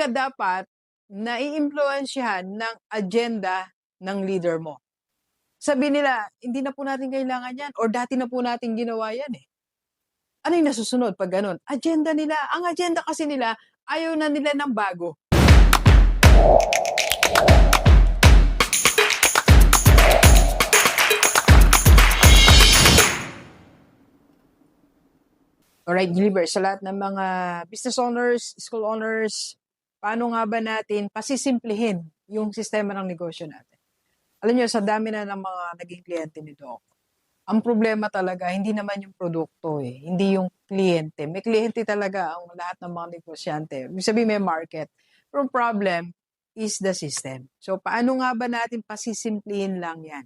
ka dapat naiimpluwensyahan ng agenda ng leader mo. Sabi nila, hindi na po natin kailangan yan or dati na po natin ginawa yan eh. Ano yung nasusunod pag ganun? Agenda nila. Ang agenda kasi nila, ayaw na nila ng bago. Alright, Gilbert, sa lahat ng mga business owners, school owners, paano nga ba natin pasisimplihin yung sistema ng negosyo natin? Alam nyo, sa dami na ng mga naging kliyente nito, ang problema talaga, hindi naman yung produkto eh, hindi yung kliyente. May kliyente talaga ang lahat ng mga negosyante. Ibig sabihin may market. Pero problem is the system. So, paano nga ba natin pasisimplihin lang yan?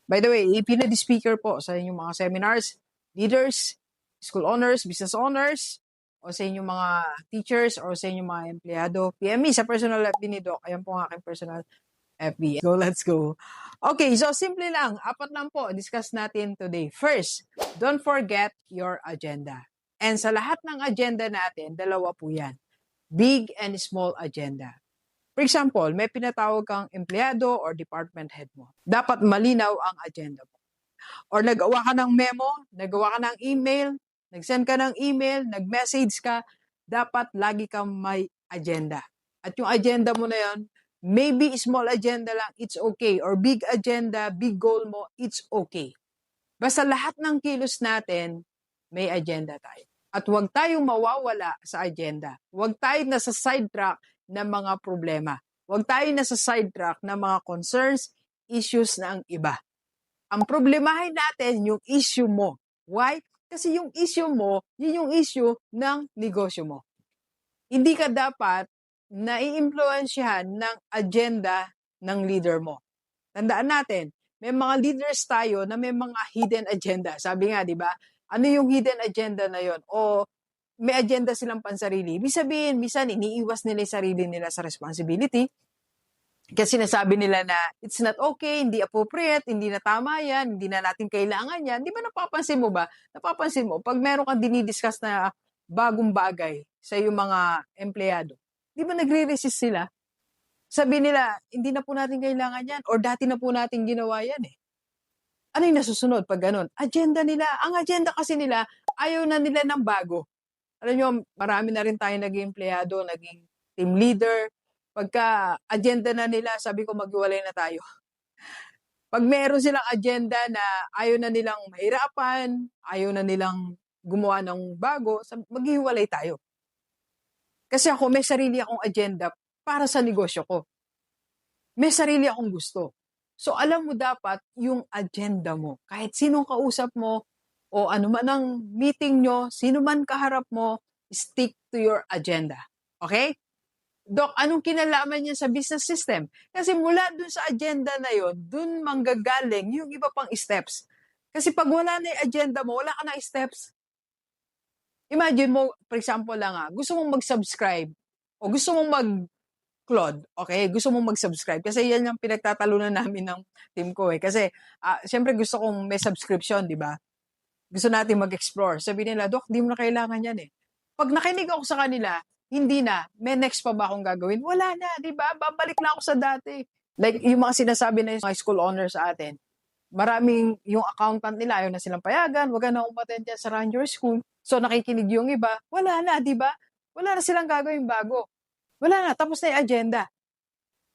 By the way, ipinad speaker po sa inyong mga seminars, leaders, school owners, business owners, o sa inyong mga teachers, or sa inyong mga empleyado. PM me sa personal FB ni Doc. Ayan po ang aking personal FB. Go, let's go. Okay, so simple lang. 4 lang po discuss natin today. First, don't forget your agenda. And sa lahat ng agenda natin, 2 po yan. Big and small agenda. For example, may pinatawag kang empleyado or department head mo. Dapat malinaw ang agenda mo. Or nagawa ka ng memo, nagawa ka ng email, nag-send ka ng email, nag-message ka, dapat lagi kang may agenda. At yung agenda mo na yon, maybe small agenda lang, it's okay. Or big agenda, big goal mo, it's okay. Basta lahat ng kilos natin, may agenda tayo. At huwag tayong mawawala sa agenda. Huwag tayong nasa sidetrack ng mga problema. Huwag tayong nasa sidetrack ng mga concerns, issues ng iba. Ang problemahin natin yung issue mo. Why? Kasi yung issue mo, yun yung issue ng negosyo mo. Hindi ka dapat naiimpluwensyahan ng agenda ng leader mo. Tandaan natin, may mga leaders tayo na may mga hidden agenda. Sabi nga, di ba? Ano yung hidden agenda na yon? O may agenda silang pansarili. Ibig sabihin, minsan iniiwas nila yung sarili nila sa responsibility. Kasi sinasabi nila na it's not okay, hindi appropriate, hindi na tama yan, hindi na natin kailangan yan. Di ba napapansin mo ba? Napapansin mo, pag meron kang dinidiscuss na bagong bagay sa iyong mga empleyado, di ba nagre-resist sila? Sabi nila, hindi na po natin kailangan yan or dati na po natin ginawa yan eh. Ano yung nasusunod pag ganun? Agenda nila. Ang agenda kasi nila, ayaw na nila ng bago. Alam nyo, marami na rin tayo naging empleyado, naging team leader. Pagka agenda na nila, sabi ko maghiwalay na tayo. Pag meron silang agenda na ayaw na nilang mahirapan, ayaw na nilang gumawa ng bago, maghiwalay tayo. Kasi ako, may sarili akong agenda para sa negosyo ko. May sarili akong gusto. So alam mo dapat yung agenda mo. Kahit sinong kausap mo o ano man ang meeting nyo, sino man kaharap mo, stick to your agenda. Okay? Doc, anong kinalaman niya sa business system? Kasi mula dun sa agenda na yon, dun manggagaling yung iba pang steps. Kasi pag wala na yung agenda mo, wala ka na steps. Imagine mo, for example lang gusto mong mag-subscribe o gusto mong mag-Claude, okay? Gusto mong mag-subscribe. Kasi yan yung pinagtatalunan namin ng team ko eh. Kasi, syempre gusto kong may subscription, di ba? Gusto natin mag-explore. Sabi nila, Doc, di mo na kailangan yan eh. Pag nakinig ako sa kanila, hindi na. May next pa ba akong gagawin? Wala na, di ba? Babalik na ako sa dati. Like, yung mga sinasabi na yung mga school owners sa atin, maraming yung accountant nila, ayaw na silang payagan, wag na umattend dyan sa Run Your School. So, nakikinig yung iba, wala na, di ba? Wala na silang gagawin bago. Wala na, tapos na yung agenda.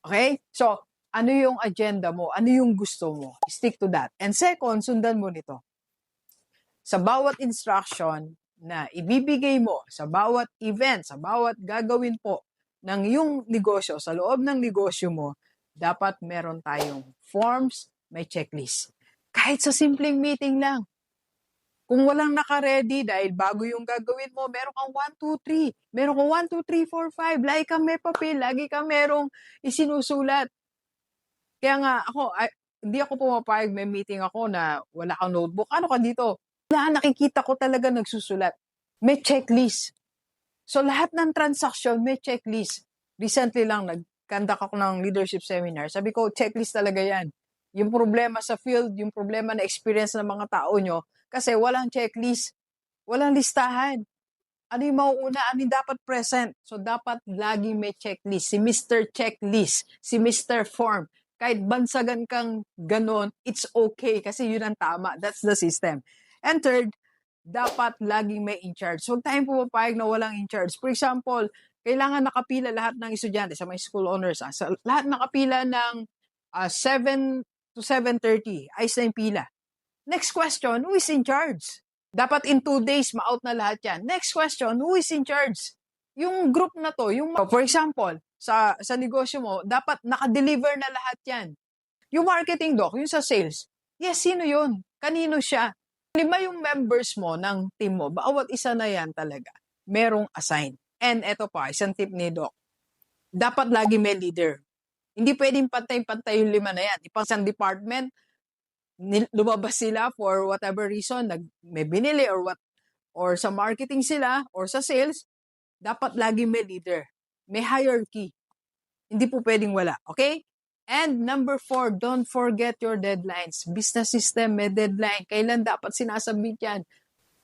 Okay? So, ano yung agenda mo? Ano yung gusto mo? Stick to that. And second, sundan mo nito. Sa bawat instruction na ibibigay mo, sa bawat event, sa bawat gagawin po ng iyong negosyo, sa loob ng negosyo mo, dapat meron tayong forms, may checklist. Kahit sa simpleng meeting lang. Kung walang naka-ready dahil bago yung gagawin mo, meron kang 1, 2, 3. Meron kang 1, 2, 3, 4, 5. Lagi kang may papel, lagi kang merong isinusulat. Kaya nga ako, hindi ako pumapayag, may meeting ako na wala kang notebook. Ano ka dito? Wala, nakikita ko talaga nagsusulat. May checklist. So lahat ng transaction, may checklist. Recently lang, nag-conduct ako ng leadership seminar. Sabi ko, checklist talaga yan. Yung problema sa field, yung problema na experience ng mga tao nyo, kasi walang checklist, walang listahan. Ano yung mauuna? Ano yung dapat present? So, dapat lagi may checklist. Si Mr. Checklist, si Mr. Form. Kahit bansagan kang ganon, it's okay kasi yun ang tama. That's the system. And third, dapat laging may in charge. Huwag tayong pumapayag na walang in charge. For example, kailangan nakapila lahat ng estudyante sa mga school owners. Sa lahat nakapila ng 7 to 7:30. Ayos na yung pila. Next question, who is in charge? Dapat in 2 days, ma-out na lahat yan. Next question, who is in charge? Yung group na to, for example, sa negosyo mo, dapat naka-deliver na lahat yan. Yung marketing doc, yung sa sales, yes, sino yun? Kanino siya? 5 yung members mo ng team mo, bawat isa na yan talaga, merong assign. And eto pa, isang tip ni Doc, dapat lagi may leader. Hindi pwedeng pantay-pantay yung 5 na yan. Isang department, lumabas sila for whatever reason, may binili or sa marketing sila or sa sales, dapat lagi may leader. May hierarchy. Hindi po pwedeng wala. Okay? And number 4, don't forget your deadlines. Business system, may deadline. Kailan dapat sinasabit yan?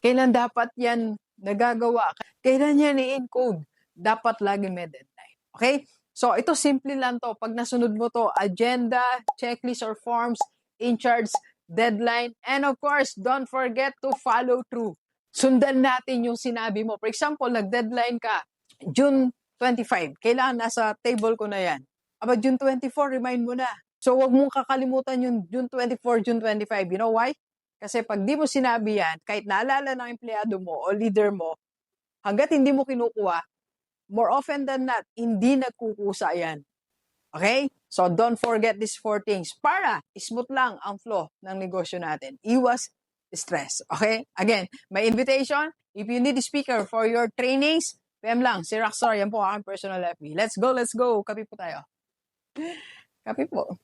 Kailan dapat yan nagagawa? Kailan yan i-encode? Dapat lagi may deadline. Okay? So, ito simple lang to. Pag nasunod mo to, agenda, checklist or forms, in charge, deadline, and of course, don't forget to follow through. Sundan natin yung sinabi mo. For example, nag-deadline ka, June 25. Kailangan nasa table ko na yan. Aba, June 24, remind mo na. So, wag mong kakalimutan yung June 24, June 25. You know why? Kasi pag di mo sinabi yan, kahit naalala ng empleyado mo o leader mo, hanggat hindi mo kinukuha, more often than not, hindi nagkukusa yan. Okay? So, don't forget these 4 things para smooth lang ang flow ng negosyo natin. Iwas stress. Okay? Again, my invitation, if you need a speaker for your trainings, PM lang, si Rockstar, yan po aking personal FB. Let's go, let's go. Kape po tayo. Kape po.